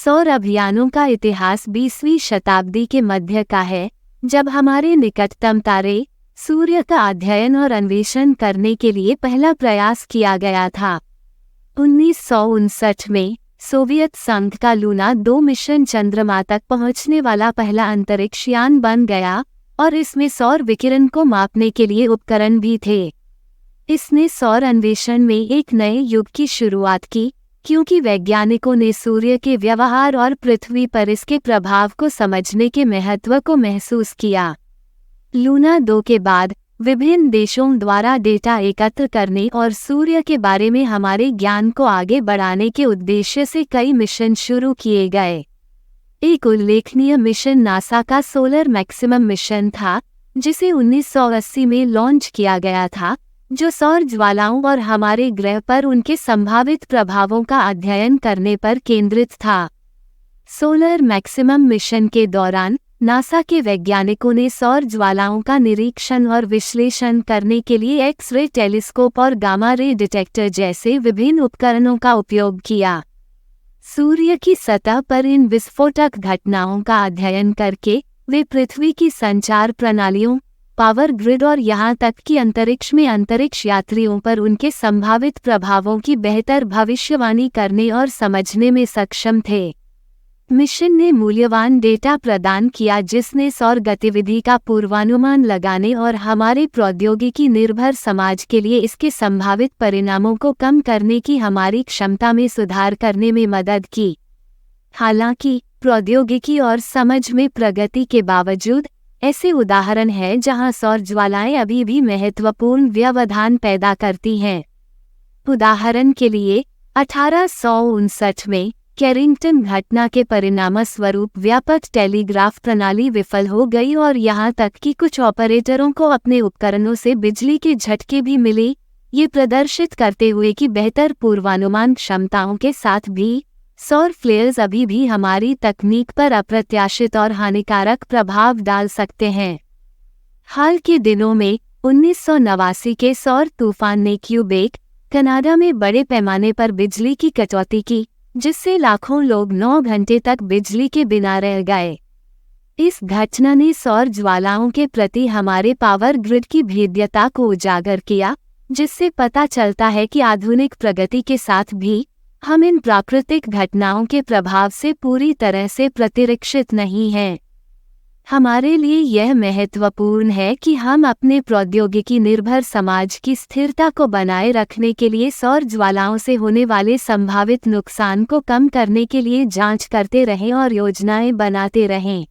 सौर अभियानों का इतिहास 20वीं शताब्दी के मध्य का है, जब हमारे निकटतम तारे सूर्य का अध्ययन और अन्वेषण करने के लिए पहला प्रयास किया गया था। 1959 में सोवियत संघ का लूना 2 मिशन चंद्रमा तक पहुंचने वाला पहला अंतरिक्ष यान बन गया और इसमें सौर विकिरण को मापने के लिए उपकरण भी थे। इसने सौर अन्वेषण में एक नए युग की शुरुआत की, क्योंकि वैज्ञानिकों ने सूर्य के व्यवहार और पृथ्वी पर इसके प्रभाव को समझने के महत्व को महसूस किया। लूना 2 के बाद विभिन्न देशों द्वारा डेटा एकत्र करने और सूर्य के बारे में हमारे ज्ञान को आगे बढ़ाने के उद्देश्य से कई मिशन शुरू किए गए। एक उल्लेखनीय मिशन नासा का सोलर मैक्सिमम मिशन था, जिसे 1980 में लॉन्च किया गया था, जो सौर ज्वालाओं और हमारे ग्रह पर उनके संभावित प्रभावों का अध्ययन करने पर केंद्रित था। सोलर मैक्सिमम मिशन के दौरान नासा के वैज्ञानिकों ने सौर ज्वालाओं का निरीक्षण और विश्लेषण करने के लिए एक्स-रे टेलीस्कोप और गामा रे डिटेक्टर जैसे विभिन्न उपकरणों का उपयोग किया। सूर्य की सतह पर इन विस्फोटक घटनाओं का अध्ययन करके वे पृथ्वी की संचार प्रणालियों, पावर ग्रिड और यहाँ तक कि अंतरिक्ष में अंतरिक्ष यात्रियों पर उनके संभावित प्रभावों की बेहतर भविष्यवाणी करने और समझने में सक्षम थे। मिशन ने मूल्यवान डेटा प्रदान किया जिसने सौर गतिविधि का पूर्वानुमान लगाने और हमारे प्रौद्योगिकी निर्भर समाज के लिए इसके संभावित परिणामों को कम करने की हमारी क्षमता में सुधार करने में मदद की। हालांकि प्रौद्योगिकी और समझ में प्रगति के बावजूद ऐसे उदाहरण हैं जहां सौर ज्वालाएं अभी भी महत्वपूर्ण व्यवधान पैदा करती हैं। उदाहरण के लिए 1859 में कैरिंगटन घटना के परिणामस्वरूप व्यापक टेलीग्राफ प्रणाली विफल हो गई और यहाँ तक कि कुछ ऑपरेटरों को अपने उपकरणों से बिजली के झटके भी मिले, ये प्रदर्शित करते हुए कि बेहतर पूर्वानुमान क्षमताओं के साथ भी सौर फ्लेयर्स अभी भी हमारी तकनीक पर अप्रत्याशित और हानिकारक प्रभाव डाल सकते हैं। हाल के दिनों में 1989 के सौर तूफान ने क्यूबेक, कनाडा में बड़े पैमाने पर बिजली की कटौती की, जिससे लाखों लोग 9 घंटे तक बिजली के बिना रह गए। इस घटना ने सौर ज्वालाओं के प्रति हमारे पावर ग्रिड की भेद्यता को उजागर किया, जिससे पता चलता है कि आधुनिक प्रगति के साथ भी हम इन प्राकृतिक घटनाओं के प्रभाव से पूरी तरह से प्रतिरक्षित नहीं हैं। हमारे लिए यह महत्वपूर्ण है कि हम अपने प्रौद्योगिकी निर्भर समाज की स्थिरता को बनाए रखने के लिए सौर ज्वालाओं से होने वाले संभावित नुकसान को कम करने के लिए जांच करते रहें और योजनाएं बनाते रहें।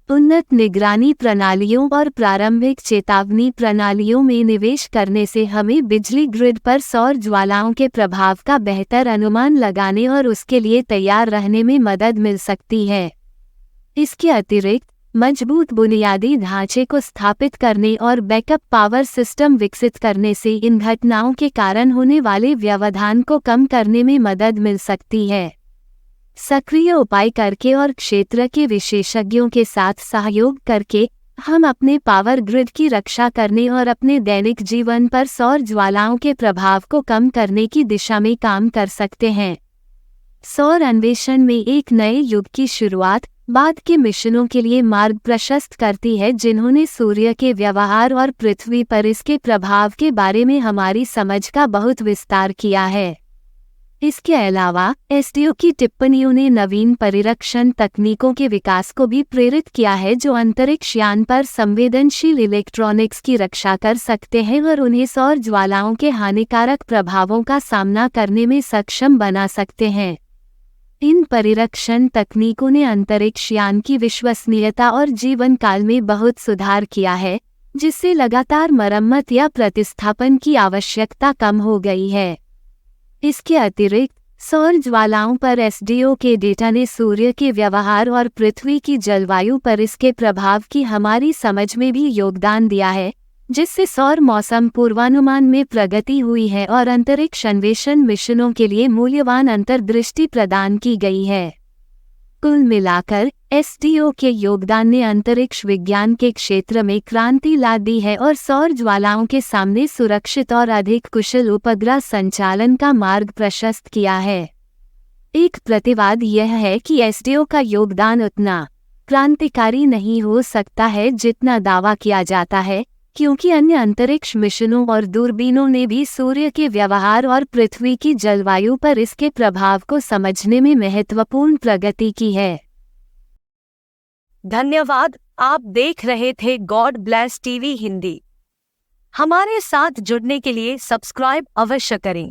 उन्नत निगरानी प्रणालियों और प्रारंभिक चेतावनी प्रणालियों में निवेश करने से हमें बिजली ग्रिड पर सौर ज्वालाओं के प्रभाव का बेहतर अनुमान लगाने और उसके लिए तैयार रहने में मदद मिल सकती है। इसके अतिरिक्त मजबूत बुनियादी ढांचे को स्थापित करने और बैकअप पावर सिस्टम विकसित करने से इन घटनाओं के कारण होने वाले व्यवधान को कम करने में मदद मिल सकती है। सक्रिय उपाय करके और क्षेत्र के विशेषज्ञों के साथ सहयोग करके हम अपने पावर ग्रिड की रक्षा करने और अपने दैनिक जीवन पर सौर ज्वालाओं के प्रभाव को कम करने की दिशा में काम कर सकते हैं। सौर अन्वेषण में एक नए युग की शुरुआत बाद के मिशनों के लिए मार्ग प्रशस्त करती है, जिन्होंने सूर्य के व्यवहार और पृथ्वी पर इसके प्रभाव के बारे में हमारी समझ का बहुत विस्तार किया है। इसके अलावा एसडीओ की टिप्पणियों ने नवीन परिरक्षण तकनीकों के विकास को भी प्रेरित किया है, जो अंतरिक्ष यान पर संवेदनशील इलेक्ट्रॉनिक्स की रक्षा कर सकते हैं और उन्हें सौर ज्वालाओं के हानिकारक प्रभावों का सामना करने में सक्षम बना सकते हैं। इन परिरक्षण तकनीकों ने अंतरिक्ष यान की विश्वसनीयता और जीवन काल में बहुत सुधार किया है, जिससे लगातार मरम्मत या प्रतिस्थापन की आवश्यकता कम हो गई है। इसके अतिरिक्त सौर ज्वालाओं पर एसडीओ के डेटा ने सूर्य के व्यवहार और पृथ्वी की जलवायु पर इसके प्रभाव की हमारी समझ में भी योगदान दिया है, जिससे सौर मौसम पूर्वानुमान में प्रगति हुई है और अंतरिक्ष अन्वेषण मिशनों के लिए मूल्यवान अंतर्दृष्टि प्रदान की गई है। कुल मिलाकर एसडीओ के योगदान ने अंतरिक्ष विज्ञान के क्षेत्र में क्रांति ला दी है और सौर ज्वालाओं के सामने सुरक्षित और अधिक कुशल उपग्रह संचालन का मार्ग प्रशस्त किया है। एक प्रतिवाद यह है कि एसडीओ का योगदान उतना क्रांतिकारी नहीं हो सकता है जितना दावा किया जाता है, क्योंकि अन्य अंतरिक्ष मिशनों और दूरबीनों ने भी सूर्य के व्यवहार और पृथ्वी की जलवायु पर इसके प्रभाव को समझने में महत्वपूर्ण प्रगति की है। धन्यवाद। आप देख रहे थे गॉड ब्लेस टीवी हिंदी। हमारे साथ जुड़ने के लिए सब्सक्राइब अवश्य करें।